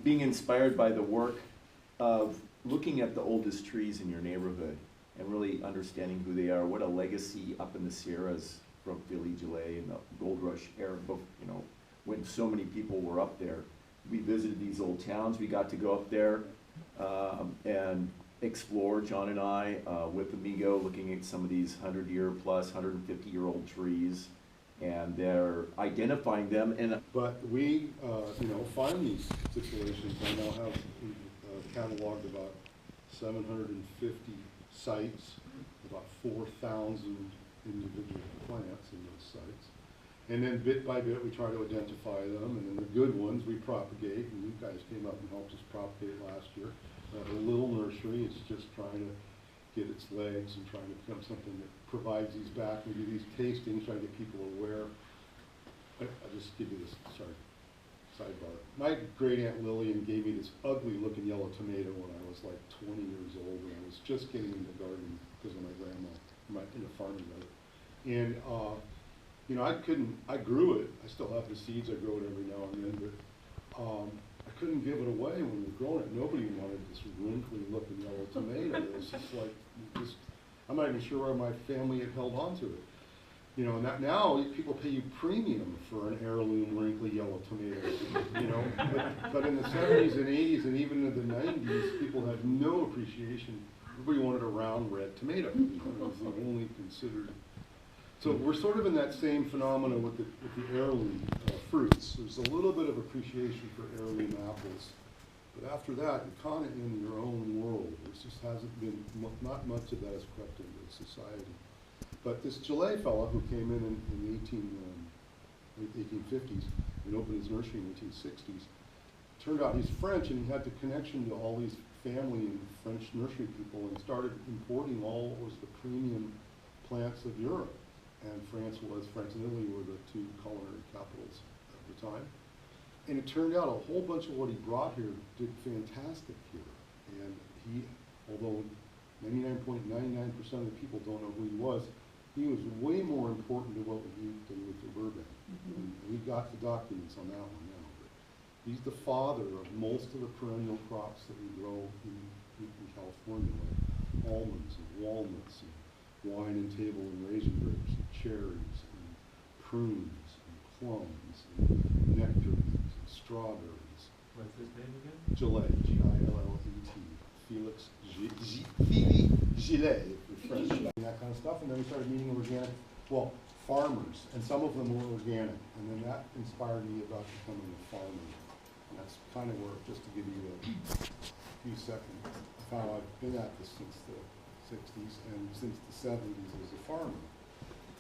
being inspired by the work of looking at the oldest trees in your neighborhood and really understanding who they are, what a legacy up in the Sierras from Philly, Gillet, and the Gold Rush era, you know, when so many people were up there. We visited these old towns. We got to go up there and explore, John and I, with Amigo, looking at some of these 100-year plus, 150-year-old trees, and they're identifying them. But we, you know, find these situations. I now have cataloged about 750 sites, about 4,000 individual plants in those sites. And then bit by bit we try to identify them, and then the good ones we propagate, and you guys came up and helped us propagate last year. A little nursery, it's just trying to get its legs and trying to become something that provides these back. We do these tastings, trying to get people aware. I'll just give you this, sorry, sidebar. My great Aunt Lillian gave me this ugly looking yellow tomato when I was like 20 years old, and I was just getting into gardening because of my grandma, into farming rather. And you know, I grew it. I still have the seeds. I grow it every now and then, but I couldn't give it away when we were growing it. Nobody wanted this wrinkly looking yellow tomato. It was just like, I'm not even sure why my family had held on to it. You know, now people pay you premium for an heirloom wrinkly yellow tomato. You know, but in the 70s and 80s and even in the 90s, people had no appreciation. Everybody wanted a round red tomato. You know, it was the only considered. So we're sort of in that same phenomenon with the heirloom fruits. There's a little bit of appreciation for heirloom apples, but after that, you're kind of in your own world. There just hasn't been, not much of that has crept into society. But this Gillet fella who came in the 1850s and opened his nursery in the 1860s, turned out he's French, and he had the connection to all these family and French nursery people, and started importing all what was the premium plants of Europe. And France and Italy were the two culinary capitals at the time. And it turned out a whole bunch of what he brought here did fantastic here. And he, although 99.99% of the people don't know who he was way more important to what we did with the Bourbon. And we got the documents on that one now. But he's the father of most of the perennial crops that we grow in California, like almonds and walnuts and wine and table and raisin grapes and cherries and prunes and plums and nectarines and strawberries. What's his name again? Gillet, G-I-L-L-E-T. Felix Gillet, French, and that kind of stuff. And then we started meeting organic, well, farmers, and some of them were organic. And then that inspired me about becoming a farmer. And that's kind of where, just to give you a few seconds, how I've been at this since the 60s and since the 70s as a farmer.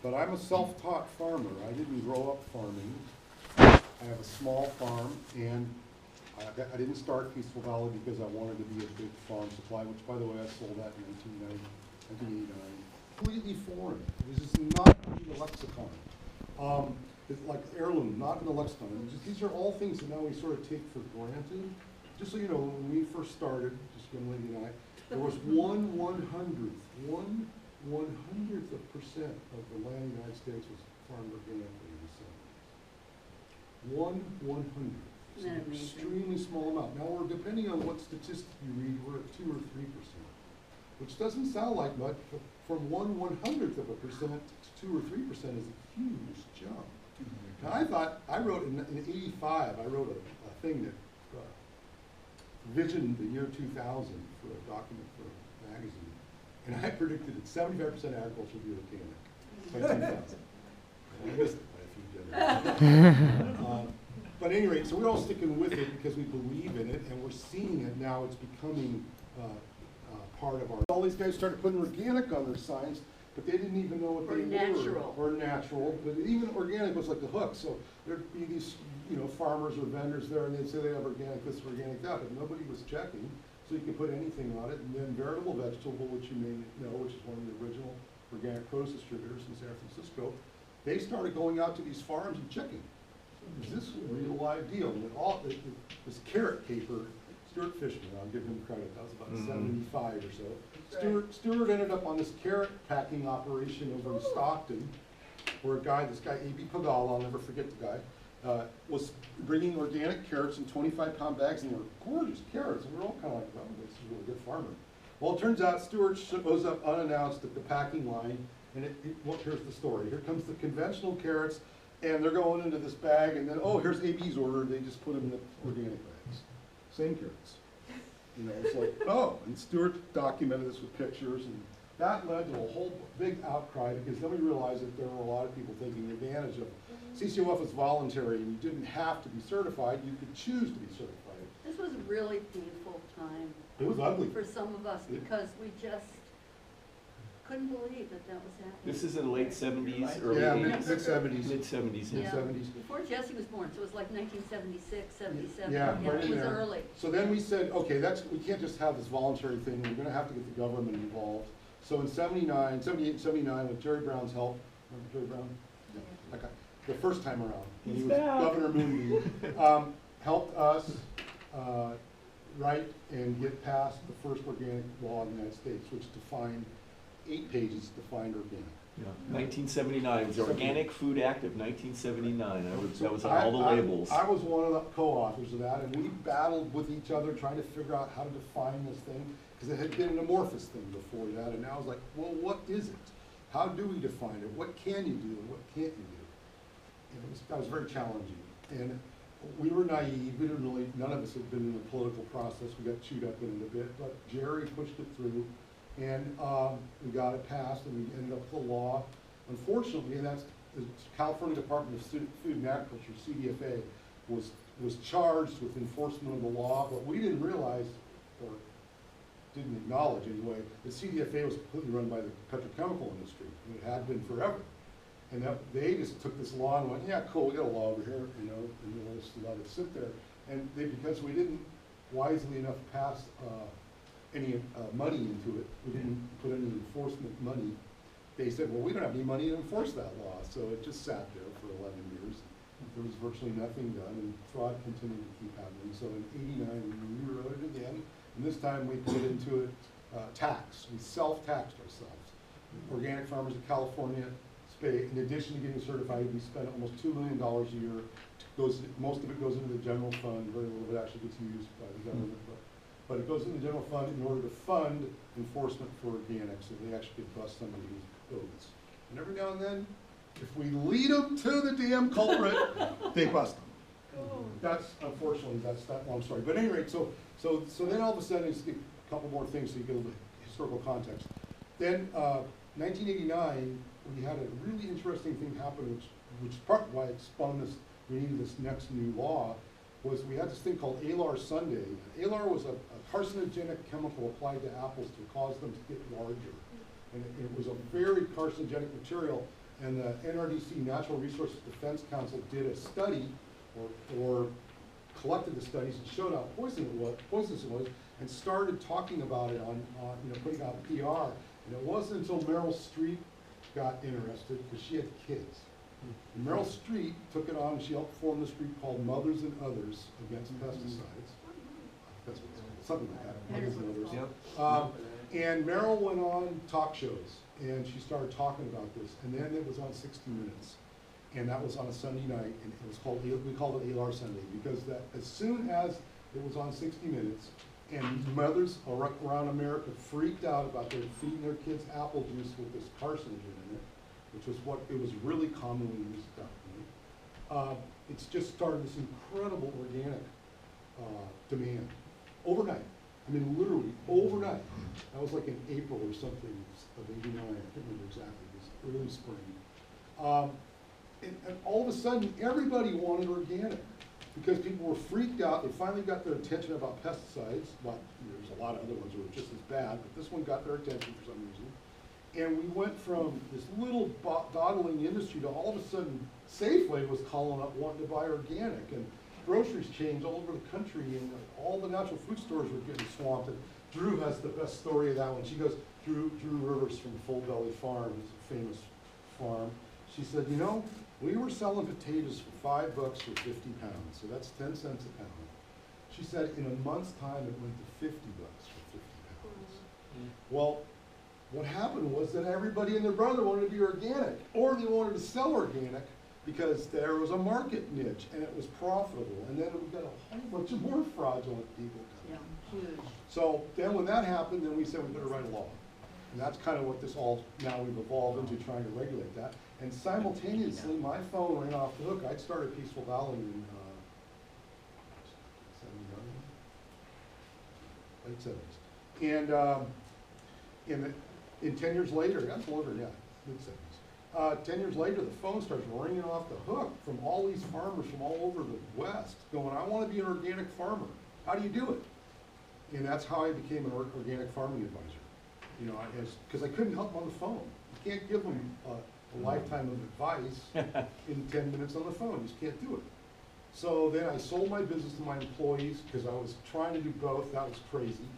But I'm a self-taught farmer. I didn't grow up farming. I have a small farm, and I didn't start Peaceful Valley because I wanted to be a big farm supply, which, by the way, I sold that in 1989. Completely foreign. It was just not in the lexicon. It's like heirloom, not in the lexicon. These are all things that now we sort of take for granted. Just so you know, when we first started, just young lady and I, there was 1/100th of percent of the land in the United States was farmed organically in the 70s. 1/100th. It's an extremely small amount. Now we're, depending on what statistic you read, we're at 2 or 3%, which doesn't sound like much, but from 1/100th of a percent to 2 or 3% is a huge jump. And I thought, I wrote in '85, I wrote a thing that visioned the year 2000 for a document for a magazine, and I predicted that 75% agriculture would be organic by 2000. And I missed it by a few generations. But at any rate, so we're all sticking with it because we believe in it, and we're seeing it now. It's becoming part of our. All these guys started putting organic on their signs, but they didn't even know what they were. Or natural. But even organic was like the hook. So there'd be these, you know, farmers or vendors there, and they'd say they have organic this, organic that, but nobody was checking. So you could put anything on it, and then Veritable Vegetable, which you may know, which is one of the original organic produce distributors in San Francisco, they started going out to these farms and checking. Is this a real live deal? And this carrot caper, Stuart Fishman, I'll give him credit, that was about 75 or so. Stuart ended up on this carrot packing operation over in Stockton, where this guy, A.B. Pagala, I'll never forget the guy, was bringing organic carrots in 25-pound bags, and they were gorgeous carrots, and we were all kind of like, well, this is a really good farmer. Well, it turns out Stewart shows up unannounced at the packing line, and well, here's the story. Here comes the conventional carrots, and they're going into this bag, and then, oh, here's AB's order, they just put them in the organic bags. Same carrots. You know, it's like, oh, and Stewart documented this with pictures, and that led to a whole big outcry, because then we realized that there were a lot of people taking advantage of it. CCOF was voluntary, and you didn't have to be certified, you could choose to be certified. This was a really painful time. It was ugly. For some of us, because we just couldn't believe that that was happening. This is in the late 70s, early Yeah, 80s? mid-70s. Mid-70s, Yeah. yeah. Mid-70s. Before Jesse was born, so it was like 1976, 77. Yeah, right it in was there. early. So then we said, okay, we can't just have this voluntary thing, we're gonna have to get the government involved. So in 78, 79, with Jerry Brown's help, remember Jerry Brown? Yeah. Okay. The first time around, when he was Governor Moonby, helped us write and get past the first organic law in the United States, which defined 8 pages defined organic. Yeah. 1979, it was the Organic Food Act of 1979. That was on all the I labels. I was one of the co-authors of that, and we battled with each other trying to figure out how to define this thing, because it had been an amorphous thing before that, and now it's like, well, what is it? How do we define it? What can you do and what can't you do? And that was very challenging. And we were naive, we didn't really, none of us had been in the political process, we got chewed up in it a bit, but Jerry pushed it through, and we got it passed, and we ended up with a law. Unfortunately, and that's the California Department of Food and Agriculture, CDFA, was charged with enforcement of the law, but we didn't realize, or didn't acknowledge anyway, that CDFA was completely run by the petrochemical industry, and it had been forever. And that they just took this law and went, yeah, cool, we got a law over here, you know, and we'll just let it sit there. And because we didn't wisely enough pass any money into it, we didn't put any enforcement money, they said, well, we don't have any money to enforce that law. So it just sat there for 11 years. There was virtually nothing done, and fraud continued to keep happening. So in '89, we rewrote it again, and this time we put into it tax. We self-taxed ourselves. Organic farmers in California, in addition to getting certified, we spend almost $2 million a year. Most of it goes into the general fund. Very little of it actually gets used by the government, but it goes into the general fund in order to fund enforcement for organic, so they actually could bust somebody who's bogus. And every now and then, if we lead them to the damn culprit, they bust them. That's, unfortunately, that's that long story. But at any rate, so then all of a sudden, just a couple more things so you get a little historical context. Then, 1989, we had a really interesting thing happen, which is part of why it spun this, we needed this next new law, was we had this thing called Alar Sunday. Alar was a carcinogenic chemical applied to apples to cause them to get larger. And it was a very carcinogenic material, and the NRDC, Natural Resources Defense Council, did a study, or collected the studies and showed how poisonous it was, and started talking about it on putting out PR. And it wasn't until Meryl Streep got interested, because she had kids. And Meryl Streep took it on, and she helped form this group called Mothers and Others Against Pesticides. That's what it's called, something like that, Mothers and Others. And Meryl went on talk shows, and she started talking about this, and then it was on 60 Minutes. And that was on a Sunday night, and it was called, we called it Alar Sunday, because as soon as it was on 60 Minutes, and mothers around America freaked out about their feeding their kids apple juice with this carcinogen in it, which was what it was really commonly used stuff. Right? It's just started this incredible organic demand overnight. I mean, literally overnight. That was like in April or something of '89. I can't remember exactly. It was early spring. And all of a sudden, everybody wanted organic, because people were freaked out. They finally got their attention about pesticides. Well, there's a lot of other ones that were just as bad, but this one got their attention for some reason. And we went from this little dawdling industry to all of a sudden, Safeway was calling up wanting to buy organic, and groceries chains all over the country, and all the natural food stores were getting swamped. And Drew has the best story of that one. She goes, Drew Rivers from Full Belly Farm, is a famous farm. She said, you know, we were selling potatoes for $5 for 50 pounds, so that's 10 cents a pound. She said in a month's time it went to $50 for 50 pounds. Well, what happened was that everybody and their brother wanted to be organic, or they wanted to sell organic, because there was a market niche and it was profitable, and then we got a whole bunch of more fraudulent people Yeah, coming. huge. So then when that happened, then we said we better write a law. And that's kind of what this all, now we've evolved into trying to regulate that. And simultaneously, my phone ran off the hook. I'd started Peaceful Valley in, 79, late seventies. And in 10 years later, that's older, yeah, mid-seventies. 10 years later, the phone starts ringing off the hook from all these farmers from all over the West going, I want to be an organic farmer. How do you do it? And that's how I became an organic farming advisor. You know, because I couldn't help them on the phone. You can't give them a lifetime of advice in 10 minutes on the phone. You just can't do it. So then I sold my business to my employees because I was trying to do both. That was crazy.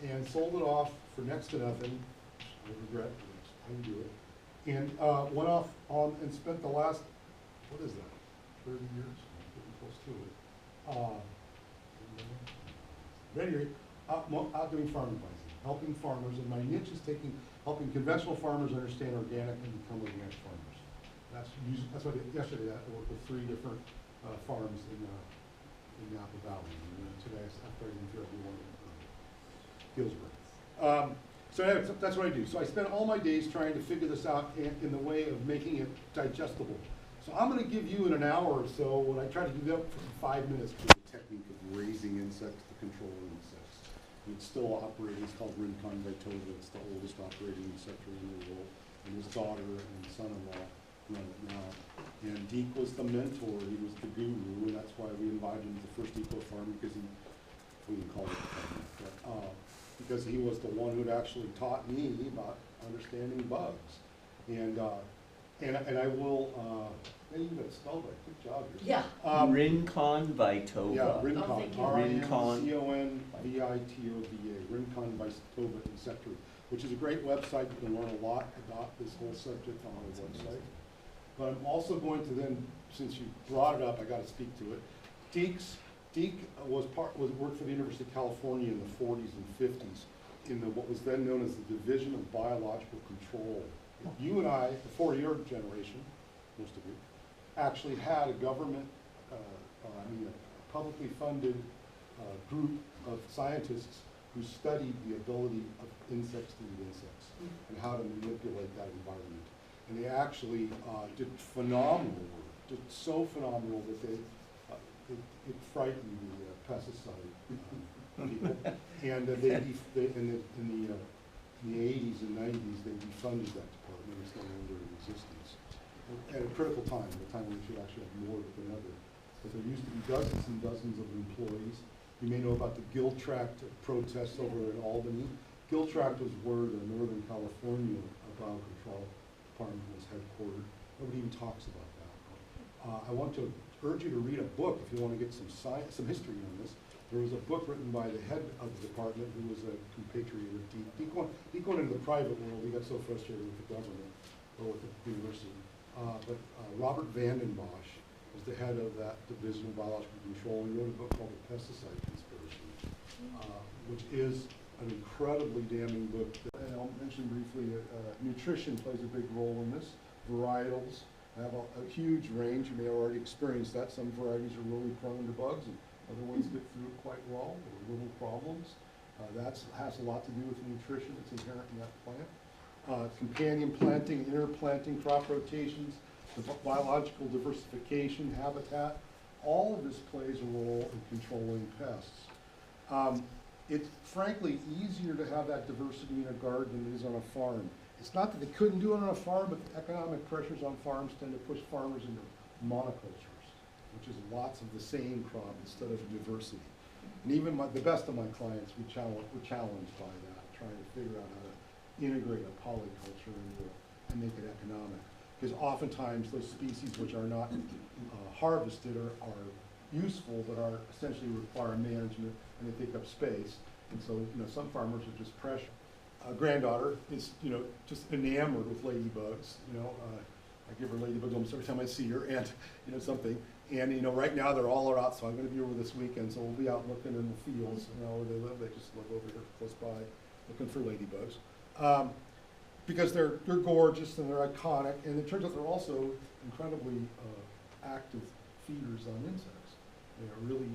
And sold it off for next to nothing. I regret, I didn't do it. And went off on and spent the last, what is that, 30 years? Getting close to it. Anyway, out doing farm advising, helping farmers, and my niche is helping conventional farmers understand organic and become organic farmers. That's what I did yesterday. I worked with 3 different farms in Napa Valley, and today after I interviewed one in Hillsborough. So anyway, that's what I do. So I spend all my days trying to figure this out in the way of making it digestible. So I'm going to give you in an hour or so what I try to do that for 5 minutes for the technique of raising insects to control insects. And it's still operating. It's called Rincon Vitova. It's the oldest operating insectary in the world. And his daughter and son-in-law run it now. And Deke was the mentor. He was the guru, and that's why we invited him to the first eco farm, because we didn't call it a farm, but, because he was the one who'd actually taught me about understanding bugs. And I will, you got it spelled right, good job. Yeah. Rincon Vitova. Yeah, Oh, Rincon, thank you. R-I-N-C-O-N-V-I-T-O-V-A, Rincon Vitova Insectary, which is a great website. You can learn a lot about this whole subject on our website. But I'm also going to then, since you brought it up, I gotta speak to it. Deke worked for the University of California in the 40s and 50s in what was then known as the Division of Biological Control. You and I, before your generation, most of you, actually had a government, a publicly funded group of scientists who studied the ability of insects to eat insects and how to manipulate that environment. And they actually did phenomenal work, did so phenomenal that it frightened the pesticide people. And in the 80s and 90s, they defunded that department. It's no longer in existence. At a critical time, the time when we should actually have more than ever. But there used to be dozens and dozens of employees. You may know about the Giltract protests over in Albany. Giltract was where the Northern California Biocontrol Department was headquartered. Nobody even talks about that. I want to urge you to read a book if you want to get some history on this. There was a book written by the head of the department who was a compatriot of Deke. Deke went into the private world. He got so frustrated with the government or with the university. But Robert Vanden Bosch was the head of that Division of Biological Control. He wrote a book called The Pesticide Conspiracy, which is an incredibly damning book. And I'll mention briefly, nutrition plays a big role in this. Varietals have a huge range. You may have already experienced that. Some varieties are really prone to bugs, and other ones get through it quite well with little problems. That has a lot to do with the nutrition that's inherent in that plant. Companion planting, interplanting, crop rotations, the biological diversification, habitat, all of this plays a role in controlling pests. It's frankly easier to have that diversity in a garden than it is on a farm. It's not that they couldn't do it on a farm, but the economic pressures on farms tend to push farmers into monocultures, which is lots of the same crop instead of diversity. And even the best of my clients were challenged by that, trying to figure out how to integrate a polyculture and make it economic. Because oftentimes those species which are not harvested are useful, but are essentially require management and they take up space. And so, some farmers are just pressured. Granddaughter is, just enamored with ladybugs. I give her ladybugs almost every time I see her, and something. And right now they're all out, so I'm going to be over this weekend. So we'll be out looking in the fields, where they live. They just live over here close by, looking for ladybugs. because they're gorgeous and they're iconic, and it turns out they're also incredibly active feeders on insects. They are really,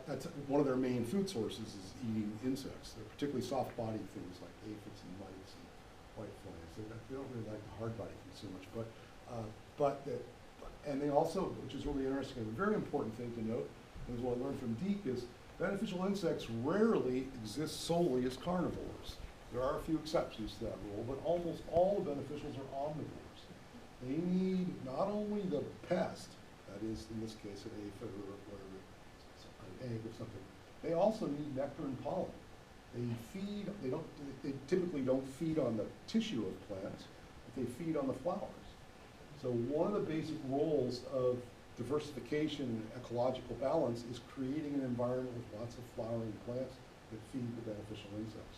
that's one of their main food sources is eating insects. They're particularly soft-bodied things like aphids and mites and whiteflies. They don't really like the hard-bodied things so much, and they also, which is really interesting, a very important thing to note, and is what I learned from Deke, is beneficial insects rarely exist solely as carnivores. There are a few exceptions to that rule, but almost all the beneficials are omnivores. They need not only the pest, that is, in this case, an aphid or whatever, an egg or something, they also need nectar and pollen. They typically don't feed on the tissue of plants, but they feed on the flowers. So one of the basic roles of diversification and ecological balance is creating an environment with lots of flowering plants that feed the beneficial insects.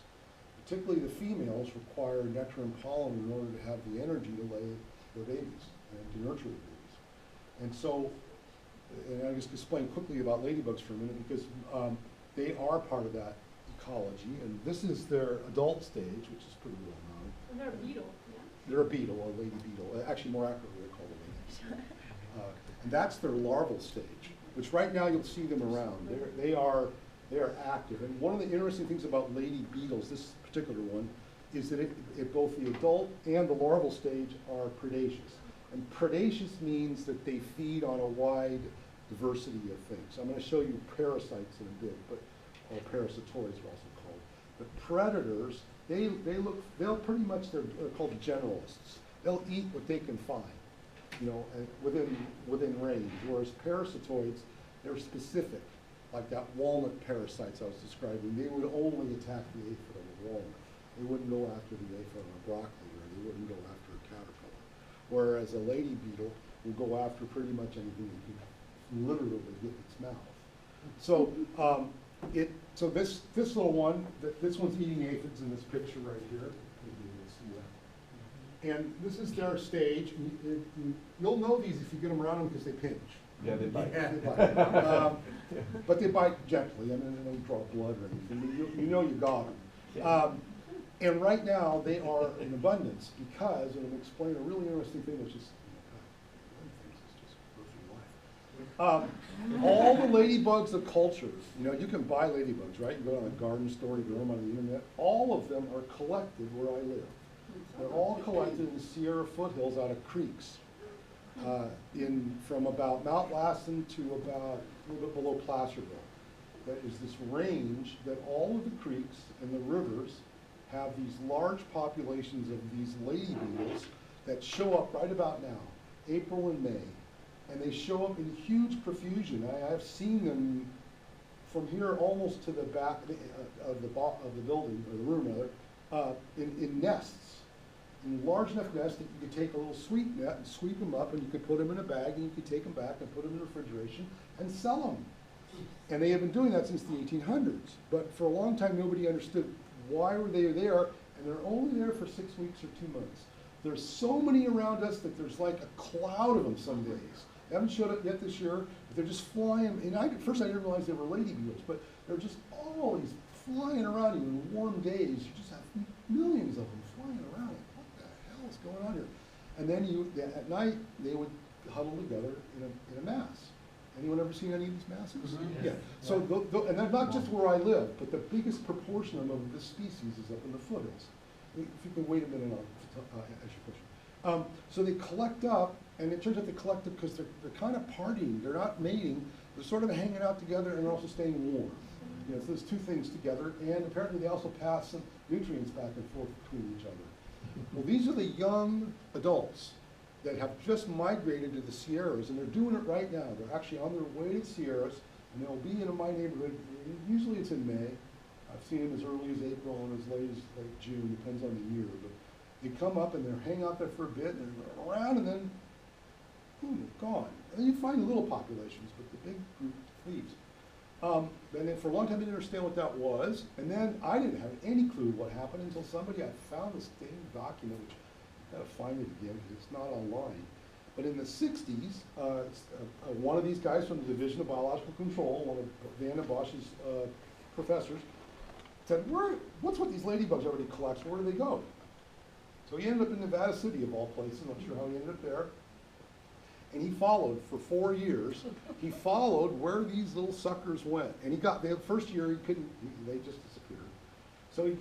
Particularly the females require nectar and pollen in order to have the energy to lay their babies and to nurture the babies. And so, and I'll just explain quickly about ladybugs for a minute because they are part of that ecology, and this is their adult stage, which is pretty well known. And they're a beetle, yeah? They're a beetle, or lady beetle. Actually, more accurately, they're called a lady. And that's their larval stage, which right now you'll see them around. They are active. And one of the interesting things about lady beetles, this particular one, is that both the adult and the larval stage are predaceous. And predaceous means that they feed on a wide diversity of things. I'm going to show you parasites in a bit, or parasitoids are also called. The predators, they'll pretty much, they're called generalists. They'll eat what they can find, you know, within range. Whereas parasitoids, they're specific, like that walnut parasites I was describing. They would only attack the aphid on the walnut. They wouldn't go after the aphid on a broccoli, or they wouldn't go after a caterpillar. Whereas a lady beetle will go after pretty much anything that can literally get in its mouth. So so this little one, this one's eating aphids in this picture right here. And this is their stage. You'll know these if you get them around them because they pinch. Yeah, they bite. They bite. But they bite gently. I mean, they don't draw blood or anything. You know you got them. And right now they are in abundance because, and I'm going to explain a really interesting thing, which is, all the ladybugs of culture, you know, you can buy ladybugs, right? You go to a garden store, you grow them on the internet. All of them are collected where I live. They're all collected in the Sierra foothills out of creeks, from about Mount Lassen to about a little bit below Placerville. That is this range that all of the creeks and the rivers have these large populations of these lady beetles that show up right about now, April and May. And they show up in huge profusion. I've seen them from here almost to the back of the building, or the room rather, in nests, in large enough nests that you could take a little sweep net and sweep them up, and you could put them in a bag, and you could take them back and put them in the refrigeration and sell them. And they have been doing that since the 1800s. But for a long time, nobody understood why were they there, and they're only there for 6 weeks or 2 months. There's so many around us that there's like a cloud of them some days. They haven't showed up yet this year, but they're just flying. And at first I didn't realize they were lady beetles, but they're just always flying around you in warm days. You just have millions of them flying around. What the hell is going on here? And then at night, they would huddle together in a mass. Anyone ever seen any of these masses? Mm-hmm. Yeah. So, and they're not just where I live, but the biggest proportion of them of this species is up in the foothills. If you can wait a minute, I'll ask you a question. So they collect up, and it turns out they collect up because they're kind of partying. They're not mating. They're sort of hanging out together, and they're also staying warm. You know, so there's two things together, and apparently they also pass some nutrients back and forth between each other. Well, these are the young adults that have just migrated to the Sierras, and they're doing it right now. They're actually on their way to the Sierras, and they'll be in my neighborhood. Usually it's in May. I've seen them as early as April and as late as like June, depends on the year. But they come up and they hang out there for a bit, and they're around, and then boom, gone. And then you find little populations, but the big group leaves. And then for a long time, I didn't understand what that was. And then I didn't have any clue what happened until I found this dang document, which I've got to find it again because it's not online. But in the 60s, one of these guys from the Division of Biological Control, one of Van den Bosch's professors, said, what's with these ladybugs everybody collects? Where do they go? So he ended up in Nevada City of all places, I'm not sure how he ended up there. And he followed for 4 years. He followed where these little suckers went. And he got, the first year he couldn't, they just disappeared. So he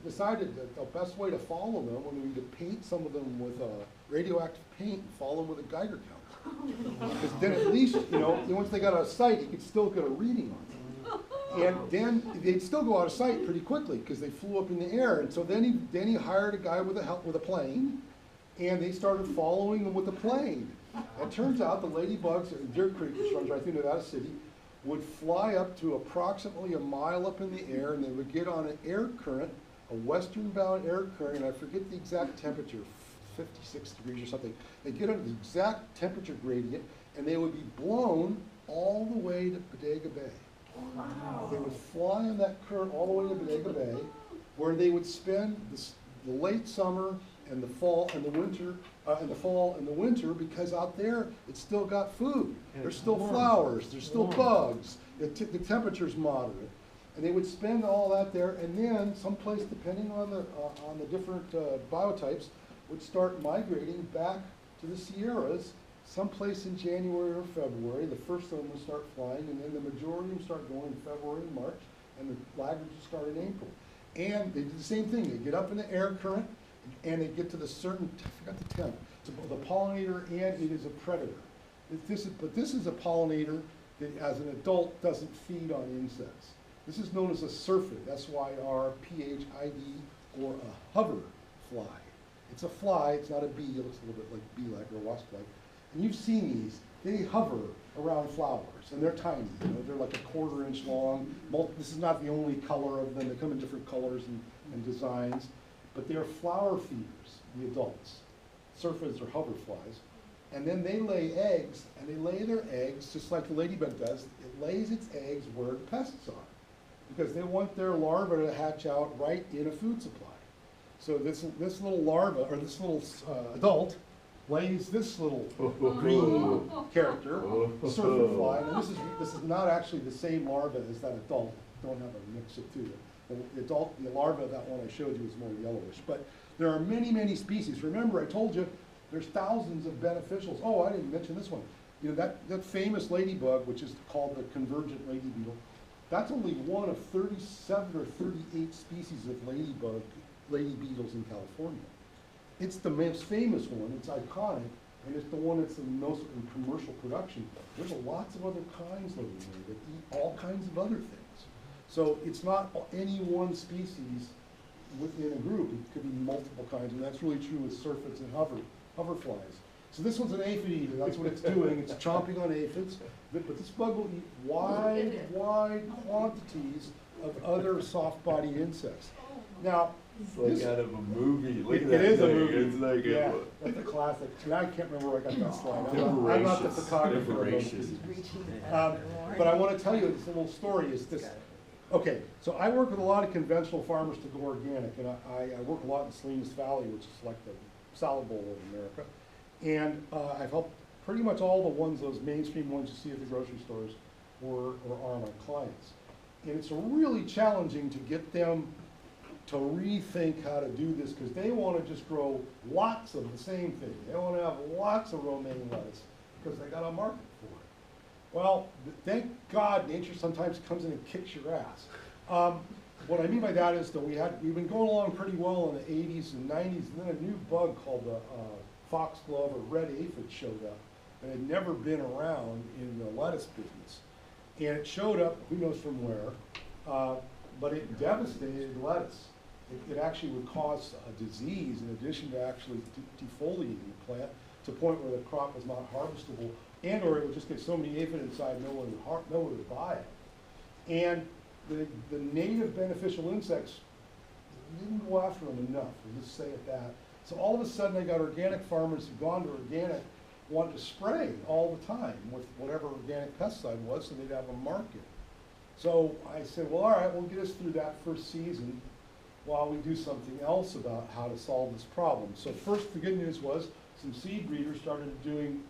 decided that the best way to follow them would be to paint some of them with radioactive paint and follow them with a Geiger counter. Because then at least, you know, once they got out of sight, he could still get a reading on them. And then they'd still go out of sight pretty quickly because they flew up in the air. And so then he hired a guy with a plane, and they started following them with the plane. It turns out the ladybugs in Deer Creek, which runs right through Nevada City, would fly up to approximately a mile up in the air, and they would get on an air current, a western-bound air current, and I forget the exact temperature, 56 degrees or something. They'd get on the exact temperature gradient, and they would be blown all the way to Bodega Bay. Wow. They would fly on that current all the way to Bodega Bay, where they would spend the late summer and the fall and the winter, because out there it's still got food. There's still flowers, there's still bugs, the temperature's moderate. And they would spend all that there, and then someplace, depending on the different biotypes, would start migrating back to the Sierras someplace in January or February. The first of them would start flying, and then the majority would start going in February and March, and the laggards would start in April. And they do the same thing. They get up in the air current, and they get to the certain, I forgot the temp, it's the pollinator, and it is a predator. But this is a pollinator that, as an adult, doesn't feed on insects. This is known as a syrphid, S-Y-R-P-H-I-D, or a hover fly. It's a fly, it's not a bee, it looks a little bit like bee-like or wasp-like. And you've seen these, they hover around flowers, and they're tiny, you know, they're like a 1/4 inch long. This is not the only color of them, they come in different colors and designs, but they're flower feeders, the adults. Syrphids are hover flies. And then they lay eggs, and they lay their eggs just like the ladybug does. It lays its eggs where the pests are, because they want their larvae to hatch out right in a food supply. So this little larva, or this little adult, lays this little green character, syrphid fly. And this is not actually the same larva as that adult. Don't have a mix of two. The larva, that one I showed you, is more yellowish. But there are many, many species. Remember, I told you there's thousands of beneficials. Oh, I didn't mention this one. You know, that famous ladybug, which is called the convergent lady beetle, that's only one of 37 or 38 species of lady beetles in California. It's the most famous one, it's iconic, and it's the one that's the most in commercial production. There's lots of other kinds living there that eat all kinds of other things. So it's not any one species within a group, it could be multiple kinds, and that's really true with syrphids and hover flies. So this one's an aphid eater, that's what it's doing, it's chomping on aphids, but this bug will eat wide quantities of other soft-bodied insects. Now, it's like out of a movie. Look at it that is thing. a movie. It's like yeah, that's a classic. I can't remember where I got that slide. I'm not the photographer. But I want to tell you this little story is this. Okay, so I work with a lot of conventional farmers to go organic, and I work a lot in Salinas Valley, which is like the salad bowl of America. And I've helped pretty much all the ones, those mainstream ones you see at the grocery stores, or are my clients. And it's really challenging to get them to rethink how to do this, because they want to just grow lots of the same thing. They want to have lots of romaine lettuce because they got a market for it. Well, thank God nature sometimes comes in and kicks your ass. What I mean by that is that we've been going along pretty well in the 80s and 90s, and then a new bug called the foxglove or red aphid showed up, and had never been around in the lettuce business. And it showed up, who knows from where, but it devastated lettuce. It actually would cause a disease in addition to actually defoliating the plant to the point where the crop was not harvestable, and or it would just get so many aphid inside no one would buy it. And the native beneficial insects didn't go after them enough, we'll just say it that. So all of a sudden I got organic farmers who've gone to organic, wanted to spray all the time with whatever organic pesticide was so they'd have a market. So I said, well, all right, we'll get us through that first season while we do something else about how to solve this problem. So first, the good news was some seed breeders started doing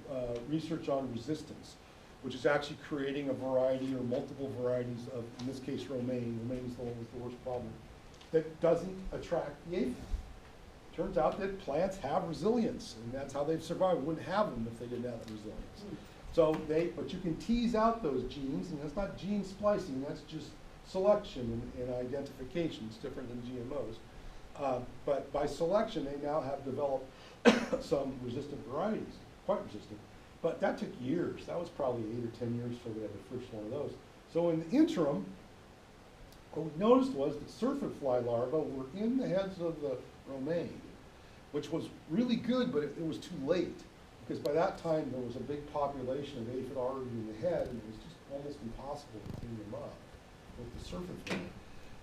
research on resistance, which is actually creating a variety or multiple varieties of, in this case, romaine. Romaine is the one with the worst problem, that doesn't attract the aphid. turns out that plants have resilience, and that's how they've survived. We wouldn't have them if they didn't have the resilience. So but you can tease out those genes, and that's not gene splicing, that's just selection and identification. It's different than GMOs. But by selection, they now have developed some resistant varieties, quite resistant. But that took years. That was probably 8 or 10 years before we had the first one of those. So in the interim, what we noticed was that syrphid fly larvae were in the heads of the romaine, which was really good, but it was too late. Because by that time, there was a big population of aphid already in the head, and it was just almost impossible to clean them up with the syrphid fly.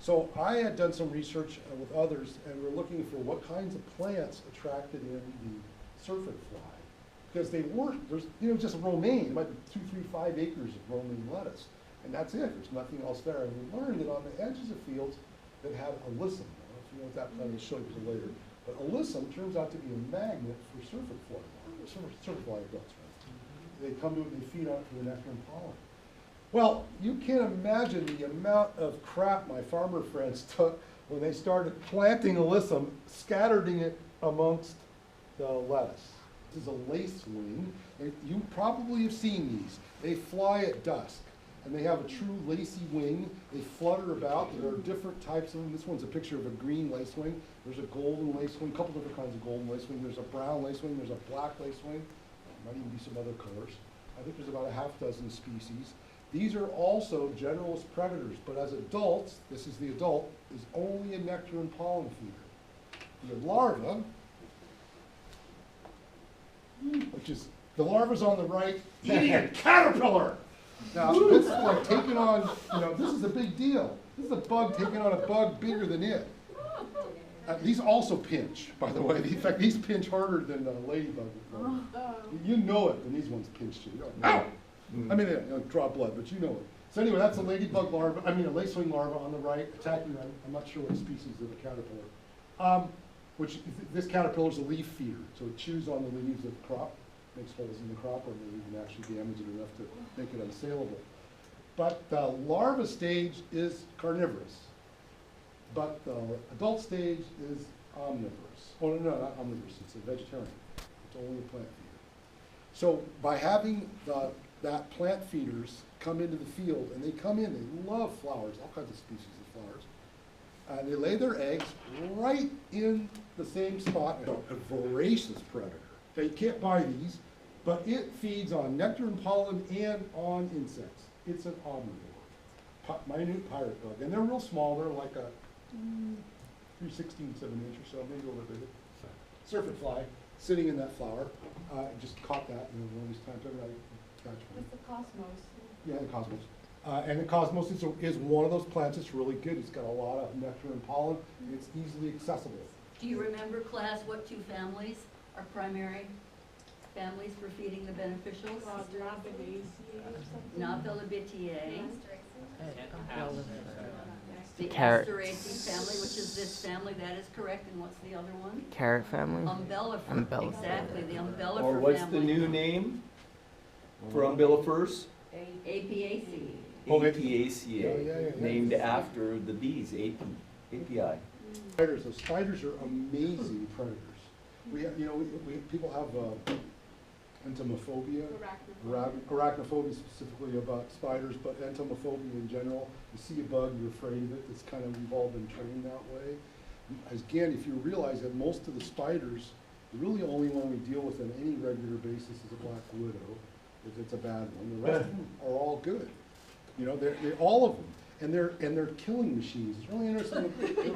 So I had done some research with others, and we're looking for what kinds of plants attracted in the syrphid fly. Because they weren't, there's, just a romaine, it might be 2, 3, 5 acres of romaine lettuce. And that's it, there's nothing else there. And we learned that on the edges of fields that had alyssum, I don't know if you know what that plant is, I'll show you later. But alyssum turns out to be a magnet for syrphid fly, syrphid fly adults, right? They come to it and they feed on it for the nectar and pollen. Well, you can't imagine the amount of crap my farmer friends took when they started planting alyssum, scattering it amongst the lettuce. This is a lacewing. You probably have seen these. They fly at dusk, and they have a true lacy wing. They flutter about. There are different types of them. This one's a picture of a green lacewing. There's a golden lacewing, a couple different kinds of golden lacewing. There's a brown lacewing. There's a black lacewing. There might even be some other colors. I think there's about a half dozen species. These are also generalist predators, but as adults, this is the adult, is only a nectar and pollen feeder. The larva, which is, the larva's on the right, eating a caterpillar. Now, this is like taking on, this is a big deal. This is a bug taking on a bug bigger than it. These also pinch, by the way. In fact, these pinch harder than a ladybug. You know it when these ones pinch you. Ow! I mean, they draw blood, but you know it. So anyway, that's a ladybug larva, a lacewing larva on the right, attacking, I'm not sure what species of a caterpillar. This caterpillar is a leaf feeder, so it chews on the leaves of the crop, makes holes in the crop, or maybe even actually damage it enough to make it unsaleable. But the larva stage is carnivorous, but the adult stage is omnivorous. Oh, no, not omnivorous, it's a vegetarian. It's only a plant feeder. So by having that plant feeders come into the field, and they come in, they love flowers, all kinds of species of flowers, and they lay their eggs right in the same spot. A voracious predator. Now, you can't buy these, but it feeds on nectar and pollen and on insects. It's an omnivore, minute pirate bug, and they're real small. They're like a 3/16 of an inch or so, maybe a little bit bigger. Syrphid fly sitting in that flower. Just caught that one of these times. Everybody catch one. It's the cosmos. Yeah, the cosmos. And the cosmos is one of those plants that's really good. It's got a lot of nectar and pollen, and it's easily accessible. Do you remember, class, what 2 families are primary families for feeding the beneficials? Nabilibitiae, the Carrots. Asteraceae family, which is this family, that is correct, and what's the other one? Carrot family. Umbellifer, Umbellifer. exactly, the umbellifer family. Or what's the new name for umbellifers? Apiaceae. Oh, Apiaceae, yeah. named after the bees, API. Spiders. So spiders are amazing predators. We people have entomophobia, arachnophobia specifically about spiders, but entomophobia in general. You see a bug, you're afraid of it. It's kind of, we've all been trained that way. Again, if you realize that most of the spiders, the really only one we deal with on any regular basis is a black widow, if it's a bad one. The rest of them are all good. They're all of them. And they're killing machines. It's really interesting.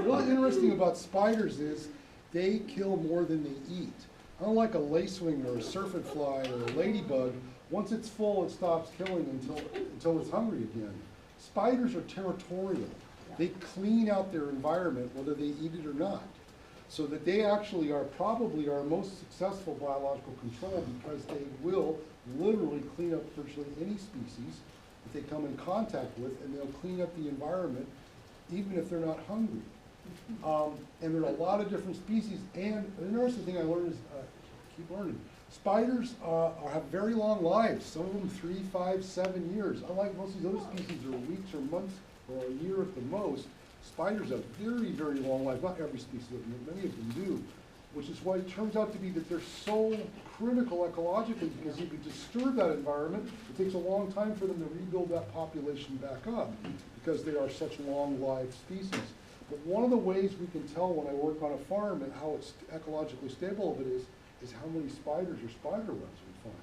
What's really interesting about spiders is they kill more than they eat. Unlike a lacewing or a syrphid fly or a ladybug, once it's full, it stops killing until it's hungry again. Spiders are territorial. They clean out their environment whether they eat it or not. So that they actually are probably our most successful biological control, because they will literally clean up virtually any species that they come in contact with, and they'll clean up the environment even if they're not hungry. And there are a lot of different species, and an interesting thing I learned is, keep learning, spiders have very long lives, some of them 3, 5, 7 years. Unlike most of these other species are weeks or months or a year at the most, spiders have very, very long lives. Not every species of them, but many of them do. which is why it turns out to be that they're so critical ecologically, because if you disturb that environment, it takes a long time for them to rebuild that population back up, because they are such long-lived species. But one of the ways we can tell when I work on a farm and how it's ecologically stable of it is how many spiders or spider webs we find.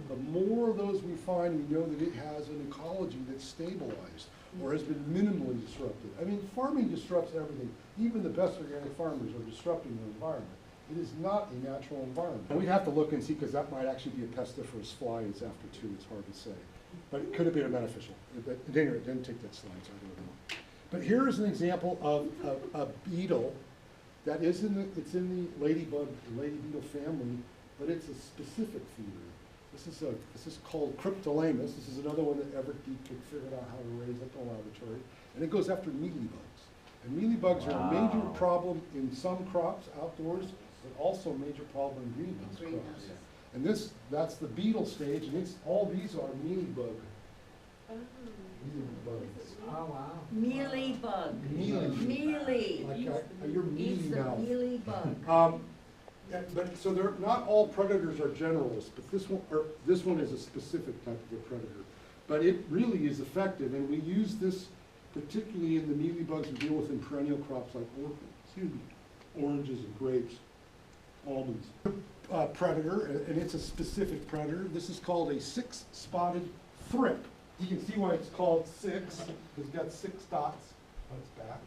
The more of those we find, we know that it has an ecology that's stabilized or has been minimally disrupted. I mean, farming disrupts everything. Even the best organic farmers are disrupting their environment. It is not a natural environment. And we'd have to look and see, because that might actually be a pestiferous fly. It's after 2, it's hard to say. But it could have been a beneficial. But anyway, it didn't take that slide, so I don't know. But here is an example of a beetle that is it's in the ladybug, the lady beetle family, but it's a specific feeder. This is called Cryptolamus. This is another one that Everett Dietrich figured out how to raise up in the laboratory. And it goes after mealybugs. And mealybugs are a major problem in some crops outdoors, but also a major problem in greenhouse crops. And that's the beetle stage, and all these are mealybug. Mealybugs. Oh, wow. Mealybug. Mealy. Like your mealy Eats the mouth. mealybug. But so they're not all predators are generalists, but this one is a specific type of a predator. But it really is effective, and we use this particularly in the mealybugs we deal with in perennial crops like oranges and grapes, almonds. Predator, and it's a specific predator. This is called a 6-spotted thrip. You can see why it's called 6, because it's got 6 dots on its back.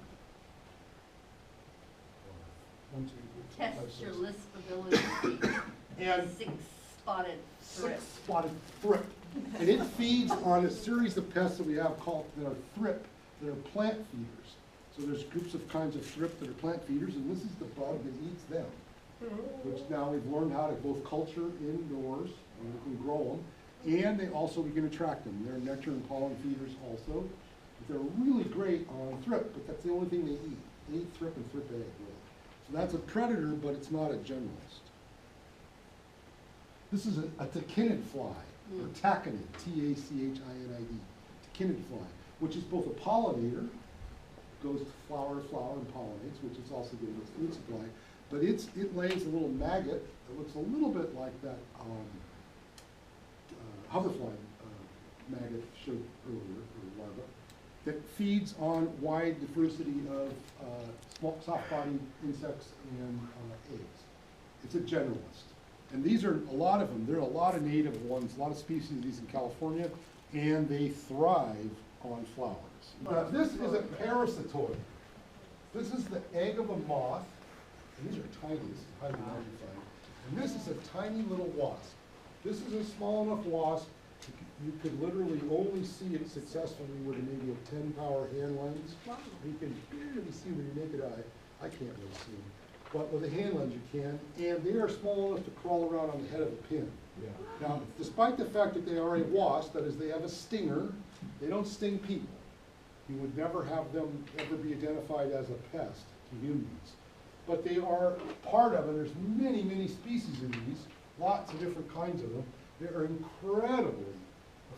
1, 2, 3, 4, 5, Test 6. your lispability. And 6-spotted thrip. 6-spotted thrip. And it feeds on a series of pests that we have called, that are thrip, that are plant feeders. So there's groups of kinds of thrip that are plant feeders, and this is the bug that eats them. Which now we've learned how to both culture indoors, and we can grow them, and we can attract them. They're nectar and pollen feeders also. But they're really great on thrip, but that's the only thing they eat. They eat thrip and thrip egg, really. So that's a predator, but it's not a generalist. This is a tachinid fly, or tachinid, T-A-C-H-I-N-I-D, tachinid fly, which is both a pollinator, goes to flower to flower and pollinates, which is also getting its food supply, but it lays a little maggot that looks a little bit like that hoverfly maggot showed earlier, or larva, that feeds on wide diversity of small, soft-bodied insects and eggs. It's a generalist. And these are a lot of them. There are a lot of native ones, a lot of species of these in California, and they thrive on flowers. Now, this is a parasitoid. This is the egg of a moth. And these are tiny, this is highly magnified. And this is a tiny little wasp. This is a small enough wasp, you could literally only see it successfully with maybe a 10-power hand lens. You can barely see with your naked eye. I can't really see them. But with a hand lens you can, and they are small enough to crawl around on the head of a pin. Yeah. Now, despite the fact that they are a wasp, that is, they have a stinger, they don't sting people. You would never have them ever be identified as a pest to humans. But they are part of, and there's many, many species of these, lots of different kinds of them. They are incredibly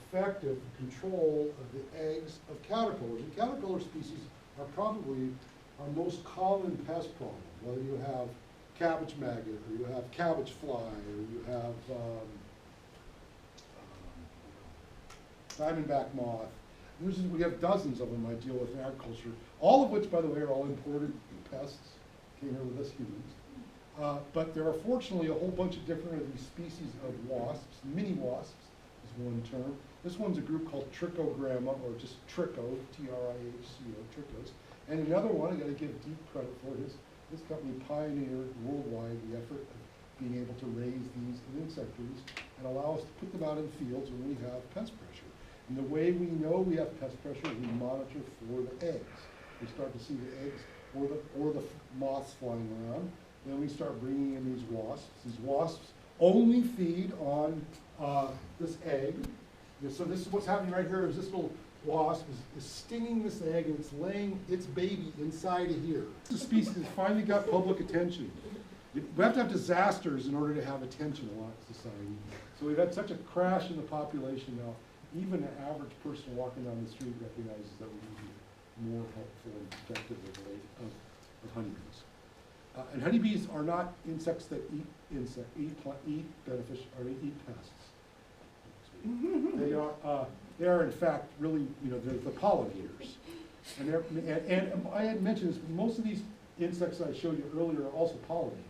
effective control of the eggs of caterpillars. And caterpillar species are probably our most common pest problem, whether you have cabbage maggot, or you have cabbage fly, or you have diamondback moth. We have dozens of them I deal with in agriculture, all of which, by the way, are all imported pests, came here with us humans. But there are fortunately a whole bunch of different of these species of wasps. Mini wasps is one term. This one's a group called Trichogramma, or just Tricho, T-R-I-H-C-O, Trichos. And another one, I gotta give deep credit for, this company pioneered worldwide the effort of being able to raise these in insect trees and allow us to put them out in fields when we have pest pressure. And the way we know we have pest pressure is we monitor for the eggs. We start to see the eggs or the moths flying around. Then we start bringing in these wasps. These wasps only feed on this egg. So this is what's happening right here is this little wasp is stinging this egg, and it's laying its baby inside of here. This species has finally got public attention. We have to have disasters in order to have attention a lot in society. So we've had such a crash in the population now, even an average person walking down the street recognizes that we need to be more helpful and protective of honeybees. And honeybees are not insects that eat pests. They are in fact really, they're the pollinators. And I had mentioned this, most of these insects I showed you earlier are also pollinators.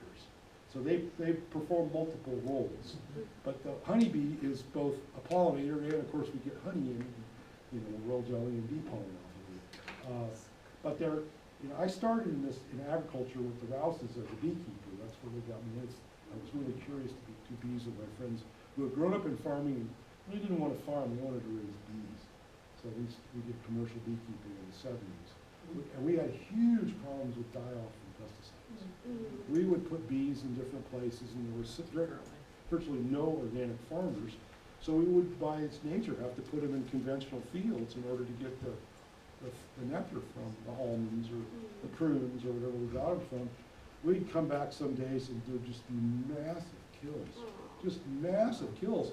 So they perform multiple roles. But the honeybee is both a pollinator and of course we get honey and, royal jelly and bee pollen off of it. But they're, I started in agriculture with the Rouses as a beekeeper. That's where they got me. I was really curious to do bees with my friends who had grown up in farming and really didn't want to farm, they wanted to raise bees. So we did commercial beekeeping in the 70s. And we had huge problems with die-off from pesticides. We would put bees in different places and there was virtually no organic farmers. So we would, by its nature, have to put them in conventional fields in order to get the nectar from the almonds or the prunes or whatever we got them from. We'd come back some days and there'd just be massive kills. Just massive kills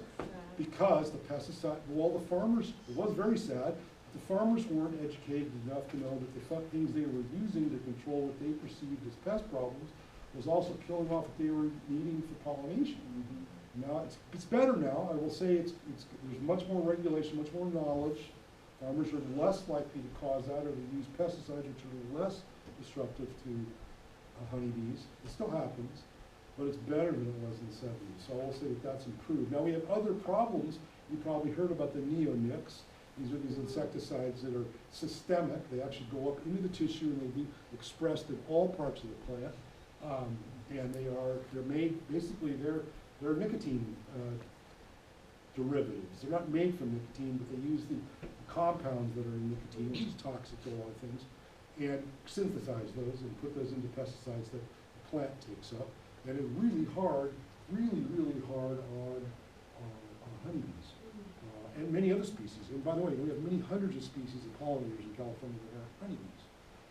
because the pesticide, the farmers, it was very sad, the farmers weren't educated enough to know that the things they were using to control what they perceived as pest problems was also killing off what they were needing for pollination. Now, it's better now. I will say there's much more regulation, much more knowledge. Farmers are less likely to cause that or to use pesticides which are less disruptive to honeybees. It still happens, but it's better than it was in the 70s. So I will say that that's improved. Now we have other problems. You probably heard about the neonics. These are these insecticides that are systemic. They actually go up into the tissue and they be expressed in all parts of the plant. And they're made, basically they're nicotine derivatives. They're not made from nicotine, but they use the compounds that are in nicotine, which is toxic to a lot of things, and synthesize those and put those into pesticides that the plant takes up. And it's really hard on honeybees and many other species. And by the way, we have many hundreds of species of pollinators in California that are honeybees,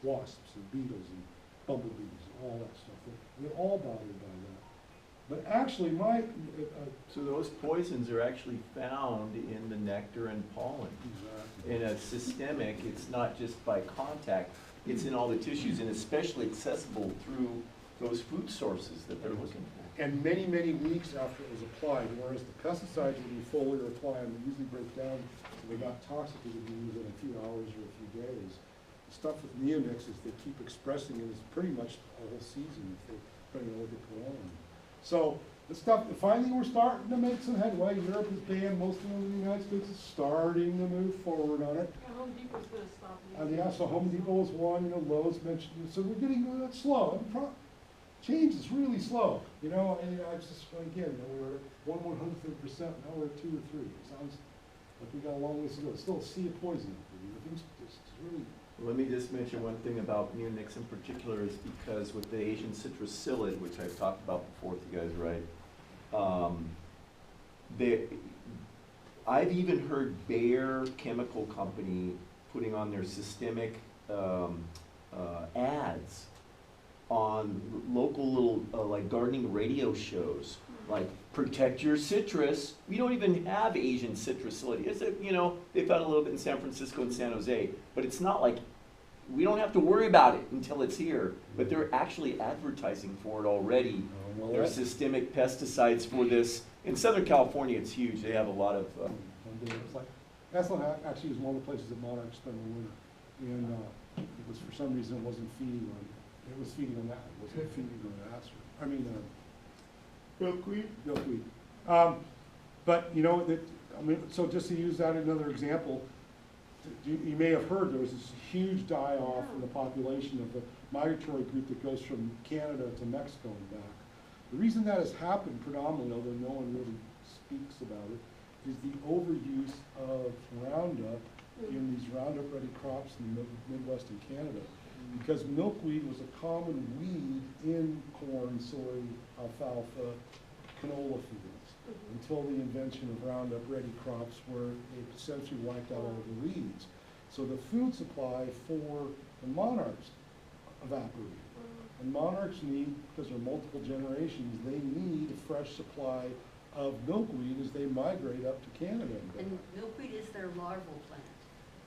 wasps and beetles and bumblebees and all that stuff. They're all bothered by that. But actually, So those poisons are actually found in the nectar and pollen. exactly. In a systemic, it's not just by contact, it's in all the tissues and especially accessible through those food sources that they're looking for. And many, many weeks after it was applied, whereas the pesticides when you foliar apply them, they usually break down so they're not toxic, they can be used in a few hours or a few days. The stuff with neonics is they keep expressing it as pretty much a whole season if they depending on what they put on. So the stuff, finally we're starting to make some headway. Europe is banned, most of the United States is starting to move forward on it. Home Depot's gonna stop Yeah, so Home Depot was one, Lowe's mentioned, so we're getting slow. Change is really slow, and I just, again, we were at 1/100%, now we're at 2 or 3. It sounds like we got a long ways to go. It's still a sea of poison. Things just really. Let me just mention one thing about neonics in particular is because with the Asian citrus psyllid, which I've talked about before with you guys, right? I've even heard Bayer Chemical Company putting on their systemic ads on local little like gardening radio shows, like protect your citrus. We don't even have Asian citrus psyllid. They've got a little bit in San Francisco and San Jose, but it's not like, we don't have to worry about it until it's here, but they're actually advertising for it already. There are systemic pesticides for this. In Southern California, it's huge. They have a lot of. Aslan actually was one of the places that monarchs spend the winter, and it was for some reason it wasn't feeding on. It was feeding on that. It wasn't feeding on milkweed. Milkweed. But so just to use that another example, you may have heard there was this huge die-off in the population of the migratory group that goes from Canada to Mexico and back. The reason that has happened predominantly, although no one really speaks about it, is the overuse of Roundup in these Roundup-ready crops in the Midwest and Canada. Because milkweed was a common weed in corn, soy, alfalfa, canola fields until the invention of Roundup-ready crops where they essentially wiped out all the weeds. So the food supply for the monarchs evaporated. And monarchs need, because there are multiple generations, they need a fresh supply of milkweed as they migrate up to Canada. And milkweed is their larval plant.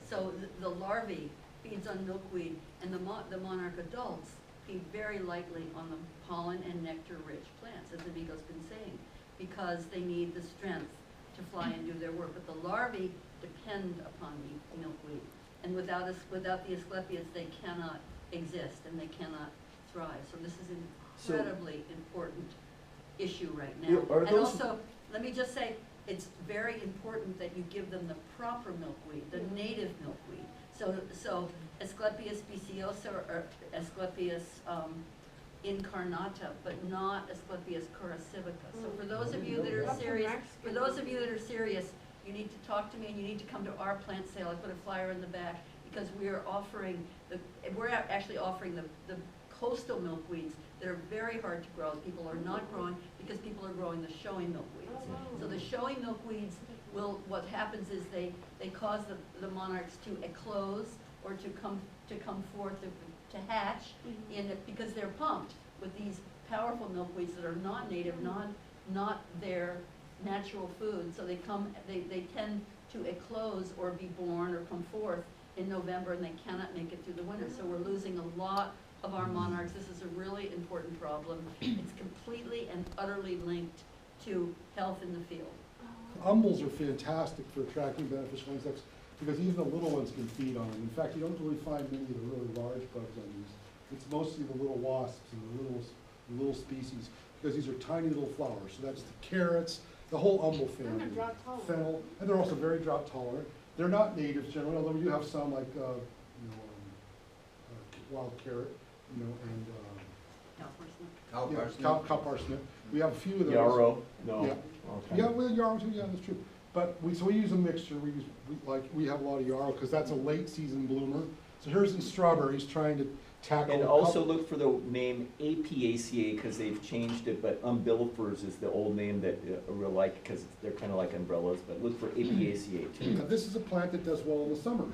So the larvae feeds on milkweed, and the monarch adults feed very lightly on the pollen and nectar-rich plants, as Amigo's been saying, because they need the strength to fly and do their work. But the larvae depend upon the milkweed, and without the Asclepias, they cannot exist and they cannot thrive. So this is an So- incredibly important issue right Yeah, now. are And those- also, let me just say, it's very important that you give them the proper milkweed, the native milkweed. So Asclepias speciosa or Asclepias incarnata, but not Asclepias coricivica. So for those of you that are serious, you need to talk to me and you need to come to our plant sale. I put a flyer in the back because we're actually offering the coastal milkweeds that are very hard to grow. People are not growing because people are growing the showy milkweeds. So the showy milkweeds what happens is they cause the monarchs to eclose or to come forth, to hatch because they're pumped with these powerful milkweeds that are not native, not their natural food. So they tend to eclose or be born or come forth in November, and they cannot make it through the winter. So we're losing a lot of our monarchs. This is a really important problem. It's completely and utterly linked to health in the field. Umbels are fantastic for attracting beneficial insects because even the little ones can feed on them. In fact, you don't really find many of the really large bugs on these. It's mostly the little wasps and the little species because these are tiny little flowers. So that's the carrots, the whole umbel family. And they're drought tolerant. Fennel, and they're also very drought tolerant. They're not natives generally, although we do have some like wild carrot, and cow parsnip. We have a few of those. Yarrow? No. Yeah. Okay. Yeah, well, yarrow too, yeah, that's true. But we use a mixture. We have a lot of yarrow because that's a late season bloomer. So here's in strawberries trying to tackle. And also look for the name Apiaceae, because they've changed it, but umbellifers is the old name that we like, because they're kind of like umbrellas, but look for Apiaceae too. This is a plant that does well in the summer.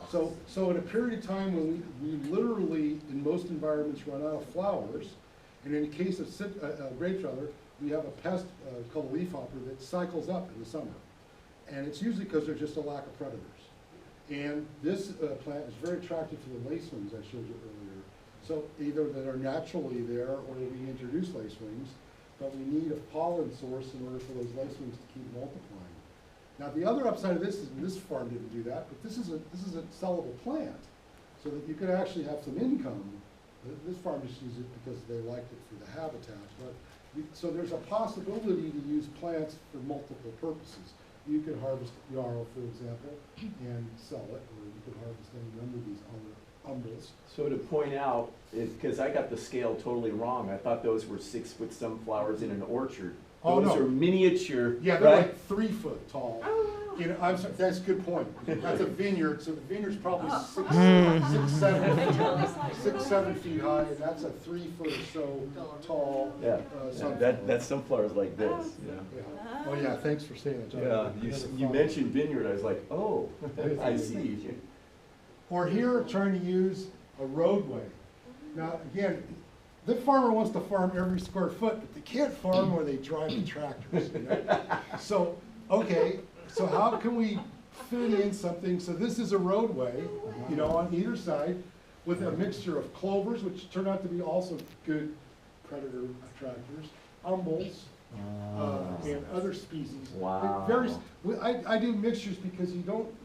So in a period of time when we literally, in most environments, run out of flowers, and in the case of grapes, we have a pest called a leafhopper that cycles up in the summer. And it's usually because there's just a lack of predators. And this plant is very attractive to the lacewings I showed you earlier. So either that are naturally there or we introduce lacewings, but we need a pollen source in order for those lacewings to keep multiplying. Now the other upside of this is this farm didn't do that, but this is a sellable plant, so that you could actually have some income. This farm just used it because they liked it for the habitat, but so there's a possibility to use plants for multiple purposes. You could harvest yarrow, for example, and sell it, or you could harvest any number of these other umbels. So to point out, because I got the scale totally wrong, I thought those were 6-foot sunflowers in an orchard. Oh, Those no. are miniature, Yeah, they're right? like 3 foot tall. Oh, I'm sorry, that's a good point. That's a vineyard, so the vineyard's probably Oh. 6, 7 feet high, and that's a 3 foot or so tall. Yeah, sunflower. that sunflower's like this, yeah. Yeah. Oh, yeah, thanks for saying that, John. Yeah, you mentioned vineyard, I was like, oh, I see. Or here, trying to use a roadway. Now, again, the farmer wants to farm every square foot, but they can't farm where they drive the tractors. So, okay, so how can we fit in something? So this is a roadway, on either side with a mixture of clovers, which turn out to be also good predator attractors, umbels, and other species. Wow. I do mixtures because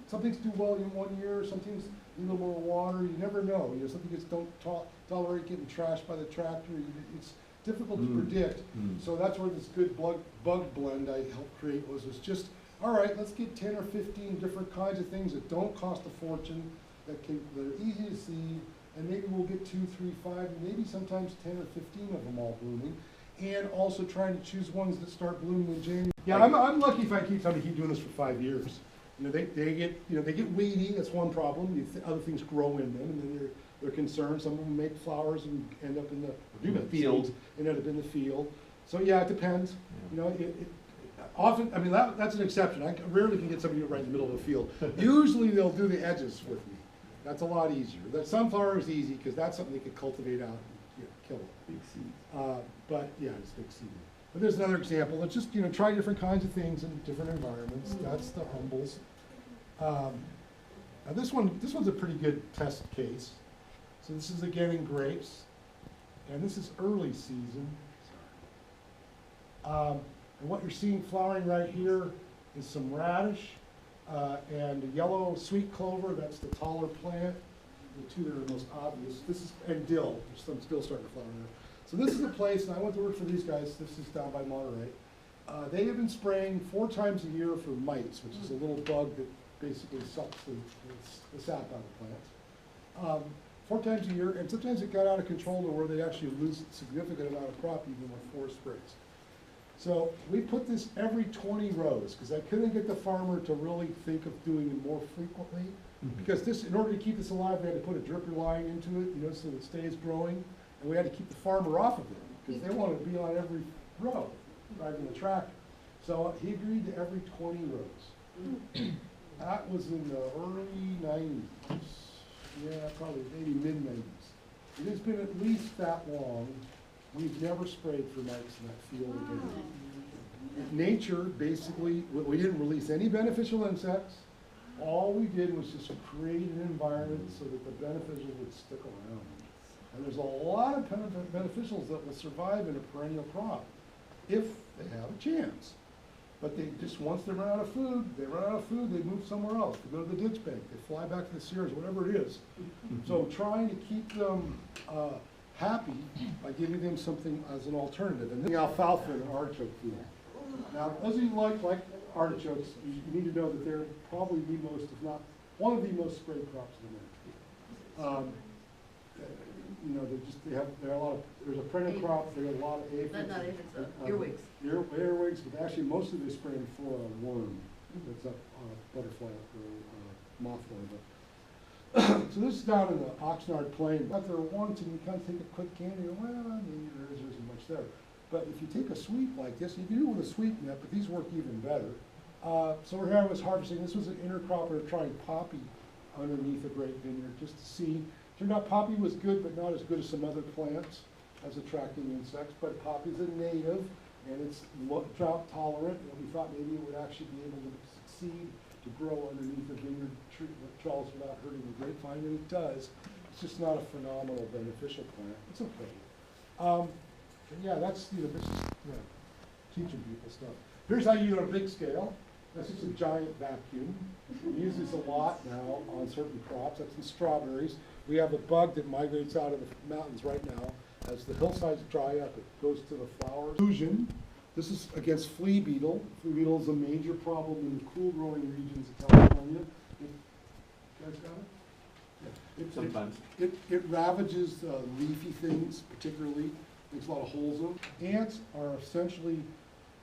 some things do well in 1 year, some things need a little more water, you never know. Some things don't tolerate getting trashed by the tractor. It's difficult to predict. So that's where this good bug blend I helped create was just, all right, let's get 10 or 15 different kinds of things that don't cost a fortune, that are easy to seed, and maybe we'll get 2, 3, 5, and maybe sometimes 10 or 15 of them all blooming. And also trying to choose ones that start blooming in January. Yeah, I'm lucky if I keep doing this for 5 years. They get weedy. That's one problem. Other things grow in them, and then they're concerned. Some of them make flowers and end up in the field and end up in the field. So yeah, it depends. Often, that's an exception. I rarely can get somebody right in the middle of the field. Usually they'll do the edges with me. That's a lot easier. The sunflower is easy because that's something they could cultivate out and kill it. Big seeds. But yeah, it's big seed. But there's another example. Let's just try different kinds of things in different environments. That's the umbels. Now this one's a pretty good test case. So this is again in grapes. and this is early season. And what you're seeing flowering right here is some radish, and yellow sweet clover, that's the taller plant, the two that are most obvious. This is, and dill, there's some still starting to flower there. So this is the place, and I went to work for these guys, this is down by Monterey. They have been spraying 4 times a year for mites, which is a little bug that basically sucks the sap out of plants. 4 times a year, and sometimes it got out of control to where they actually lose a significant amount of crop even with 4 sprays. So we put this every 20 rows, because I couldn't get the farmer to really think of doing it more frequently. Because this, in order to keep this alive, we had to put a dripper line into it, you know, so it stays growing. And we had to keep the farmer off of it, because they wanted to be on every row, driving the tractor. So he agreed to every 20 rows. That was in the early 90s. Yeah, probably maybe mid-90s. It has been at least that long. We've never sprayed for mites in that field again. Nature, basically, we didn't release any beneficial insects. All we did was just create an environment so that the beneficials would stick around. And there's a lot of beneficials that will survive in a perennial crop if they have a chance. But they just, once they run out of food, they move somewhere else. They go to the ditch bank, they fly back to the Sierras, whatever it is. So trying to keep them happy by giving them something as an alternative. And then alfalfa and artichoke food. Now, those of you like artichokes, you need to know that they're probably the most, if not one of the most sprayed crops in America. You know, they're a lot of, there's a perennial crop, they got a lot of aphids. Not aphids, earwigs. Earwigs, but actually mostly they spray them for a worm. That's a butterfly or moth worm. So this is down in the Oxnard Plain. Got there once and you kind of take a quick can and you go, well, maybe there isn't much there. But if you take a sweep like this, you can do it with a sweep net, but these work even better. So we're here, I was harvesting. This was an intercropper trying poppy underneath a grape vineyard just to see. Turned out poppy was good, but not as good as some other plants as attracting insects. But poppy's a native, and it's drought tolerant, and we thought maybe it would actually be able to succeed to grow underneath a vineyard trellis without hurting the grapevine, and it does. It's just not a phenomenal beneficial plant. It's okay. Yeah, that's, you know, this is, teaching people stuff. Here's how you do it on a big scale. This is a giant vacuum. We use this a lot now on certain crops. That's in strawberries. We have a bug that migrates out of the mountains right now. As the hillsides dry up, it goes to the flowers. Fusion. This is against flea beetle. Flea beetle is a major problem in the cool growing regions of California. You guys got it? Yeah. Sometimes. It ravages leafy things, particularly. Makes a lot of holes in them. Ants are essentially,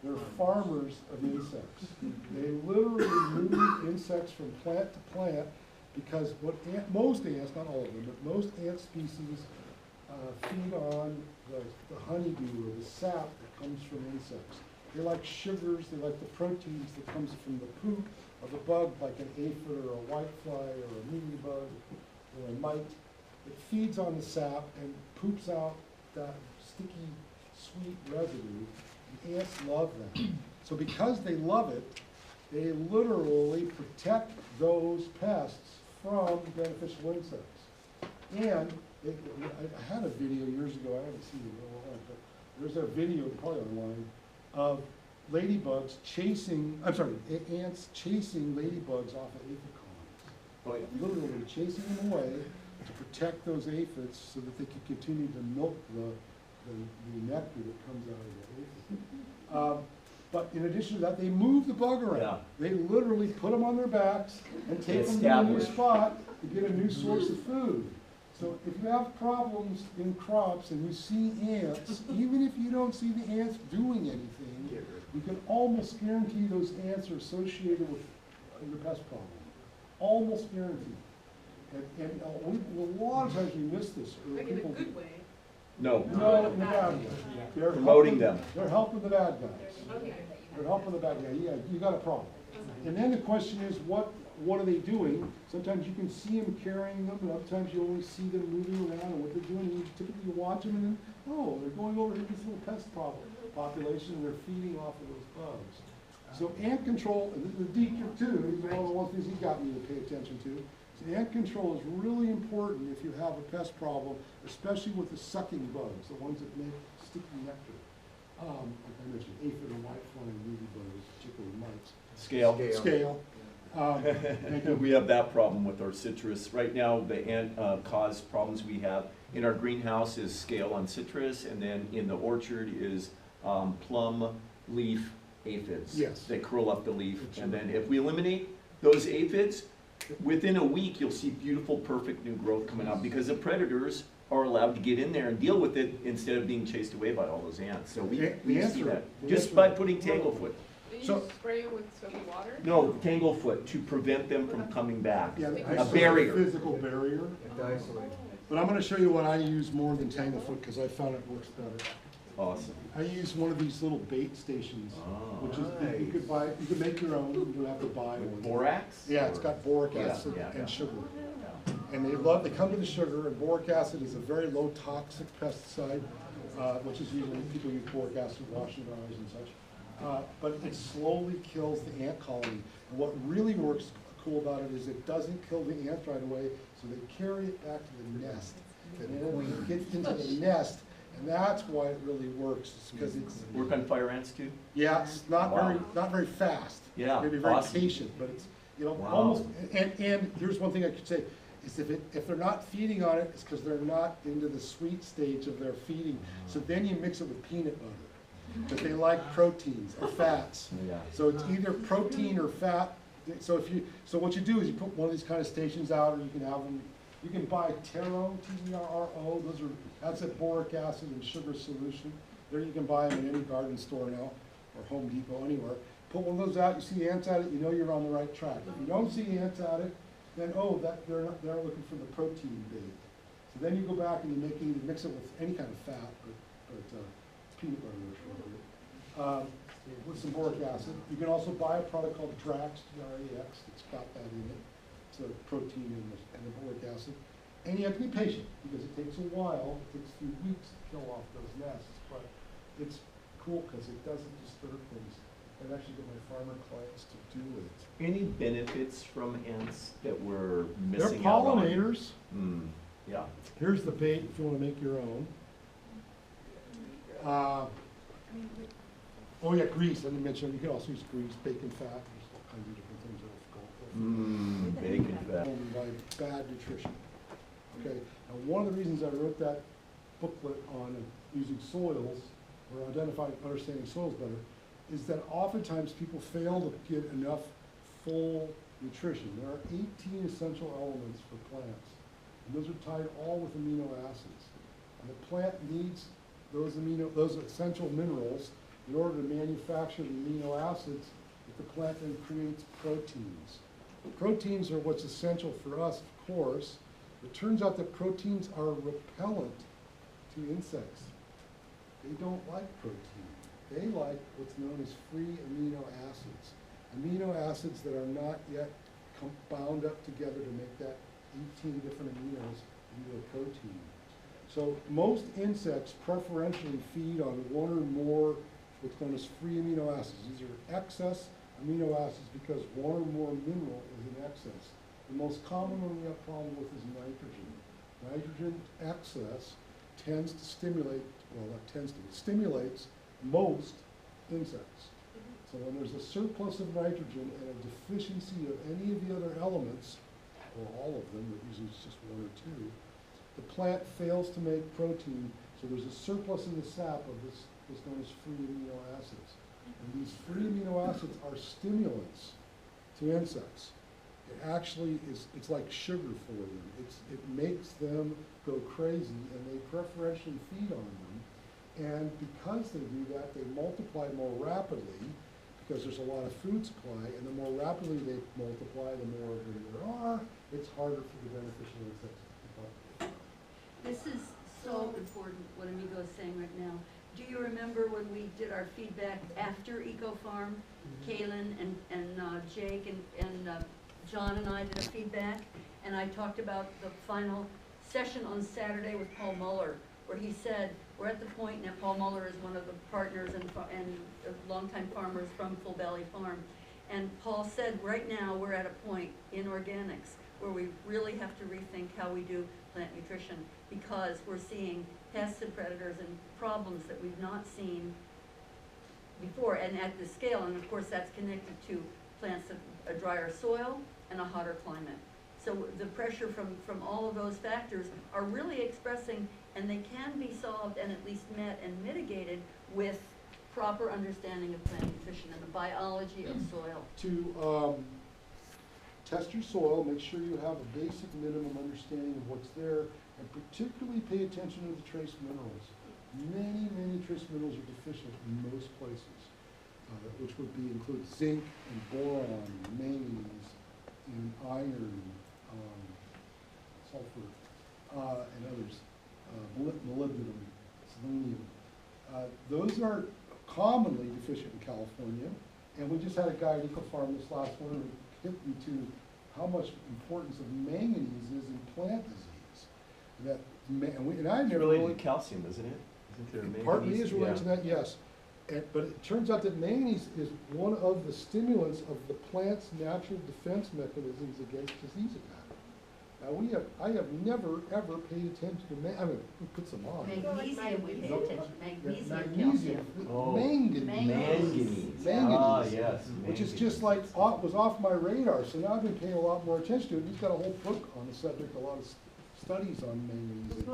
they're farmers of insects. They literally move insects from plant to plant because most ants, not all of them, but most ant species feed on the honeybee or the sap that comes from insects. They like sugars, they like the proteins that comes from the poop of a bug like an aphid or a whitefly or a mealybug or a mite. It feeds on the sap and poops out that sticky, sweet residue. The ants love that. So because they love it, they literally protect those pests from beneficial insects. And I had a video years ago, I haven't seen it in a while, but there's a video, probably online, of ladybugs chasing, ants chasing ladybugs off of aphid colonies. Oh, yeah. Literally chasing them away to protect those aphids so that they can continue to milk the nectar that comes out of the aphid. But in addition to that, they move the bug around. Yeah. They literally put them on their backs and take them to a new spot to get a new source of food. So if you have problems in crops and you see ants, even if you don't see the ants doing anything, you can almost guarantee those ants are associated with your pest problem. Almost guaranteed. And a lot of times we miss this. Like in a good way. No. No, in the bad way. They're Promoting helping- them. They're helping the bad guys. Okay. They're helping the bad guy. Yeah, you got a problem. And then the question is, what are they doing? Sometimes you can see them carrying them, and other times you only see them moving around and what they're doing. And you typically watch them, and then, oh, they're going over to this little pest population, and they're feeding off of those bugs. So ant control, and the deacon too, is one of the things he got me to pay attention to. So ant control is really important if you have a pest problem, especially with the sucking bugs, the ones that make sticky nectar. Like I mentioned, aphid or white flying ladybugs, particularly mites. Scale. Scale. We have that problem with our citrus. Right now, the ant cause problems we have in our greenhouse is scale on citrus, and then in the orchard is plum leaf aphids. Yes. That curl up the leaf. That's And right. then if we eliminate those aphids, within a week, you'll see beautiful, perfect new growth coming out because the predators are allowed to get in there and deal with it instead of being chased away by all those ants. So we see answer- that the just answer- by putting tanglefoot. Do you So- spray it with soapy water? No, tanglefoot to prevent them from coming back. Yeah, A barrier. Physical barrier. But I'm gonna show you what I use more than Tanglefoot, because I found it works better. Awesome. I use one of these little bait stations, Oh. which is, you could buy, you could make your own, you don't have to buy With one. borax? Yeah, it's got boric Yeah, acid yeah, yeah. and sugar. Yeah. And they come to the sugar, and boric acid is a very low toxic pesticide, which is usually, people use boric acid washing their eyes and such. But it slowly kills the ant colony. And what really works cool about it is it doesn't kill the ants right away, so they carry it back to the nest. And then when it gets into the nest, and that's why it really works, is because it's, Work on fire ants too? yeah, it's not Wow. not very fast. Yeah, Maybe very awesome. patient, but it's, you know, Wow. almost, and here's one thing I could say, is if they're not feeding on it, it's because they're not into the sweet stage of their feeding. So then you mix it with peanut butter, but they like proteins or fats. Yeah. So it's either protein or fat. So what you do is you put one of these kind of stations out, or you can have them, you can buy Terro, T-E-R-R-O, that's a boric acid and sugar solution. There you can buy them in any garden store now, or Home Depot, anywhere. Put one of those out, you see ants at it, you know you're on the right track. If you don't see ants at it, then, they're looking for the protein bait. So then you go back and you either mix it with any kind of fat, but it's peanut butter or sugar. With some boric acid. You can also buy a product called Drax, D-R-A-X, it's got that in it. It's a protein and the boric acid. And you have to be patient, because it takes a while, it takes a few weeks to kill off those nests, but it's cool because it doesn't disturb things. I actually get my farmer clients to do it. Any benefits from ants that we're They're missing out on? pollinators. Yeah. Here's the bait if you want to make your own. Oh yeah, grease, I didn't mention, you can also use grease, bacon fat, there's all kinds of different things that will go. Bacon fat. By bad nutrition. Okay, now one of the reasons I wrote that booklet on using soils, or understanding soils better, is that oftentimes people fail to get enough full nutrition. There are 18 essential elements for plants, and those are tied all with amino acids. And the plant needs those essential minerals in order to manufacture the amino acids that the plant then creates proteins. Proteins are what's essential for us, of course. It turns out that proteins are repellent to insects. They don't like protein. They like what's known as free amino acids. Amino acids that are not yet bound up together to make that 18 different aminos into a protein. So most insects preferentially feed on one or more what's known as free amino acids. These are excess amino acids because one or more mineral is in excess. The most common one we have problem with is nitrogen. Nitrogen excess tends to stimulate, stimulates most insects. So when there's a surplus of nitrogen and a deficiency of any of the other elements, or all of them, but usually it's just one or two, the plant fails to make protein, so there's a surplus in the sap of this what's known as free amino acids. And these free amino acids are stimulants to insects. It actually is, it's like sugar for them. It makes them go crazy, and they preferentially feed on them. And because they do that, they multiply more rapidly because there's a lot of food supply, and the more rapidly they multiply, the more of them there are, it's harder for the beneficial insects to keep up. This is so important, what Amigo is saying right now. Do you remember when we did our feedback after Eco Farm? Kaylin and Jake and John and I did a feedback, and I talked about the final session on Saturday with Paul Muller, where he said, we're at the point now, Paul Muller is one of the partners and longtime farmers from Full Valley Farm, and Paul said, right now, we're at a point in organics where we really have to rethink how we do plant nutrition, because we're seeing pests and predators and problems that we've not seen before, and at this scale, and of course that's connected to plants of a drier soil and a hotter climate. So the pressure from all of those factors are really expressing, and they can be solved and at least met and mitigated with proper understanding of plant nutrition and the biology of soil. To test your soil, make sure you have a basic minimum understanding of what's there, and particularly pay attention to the trace minerals. Many trace minerals are deficient in most places, which would include zinc and boron, manganese, and iron, sulfur, and others, molybdenum, selenium. Those are commonly deficient in California, and we just had a guy at EcoFarm this last winter who hit me to how much importance of manganese is in plant disease. And I It's never related really, to calcium, isn't it? Isn't there manganese? partly is related to Yeah. that, yes. But it turns out that manganese is one of the stimulants of the plant's natural defense mechanisms against disease attack. Now I have never, ever paid attention to I mean, we put some on. Magnesium, we pay No, attention, magnesium, Magnesium, calcium. Oh, manganese. Manganese. Manganese. Ah, yes. Which is manganese. just like, was off my radar, so now I've been paying a lot more attention to it. He's got a whole book on the subject, a lot of studies on manganese.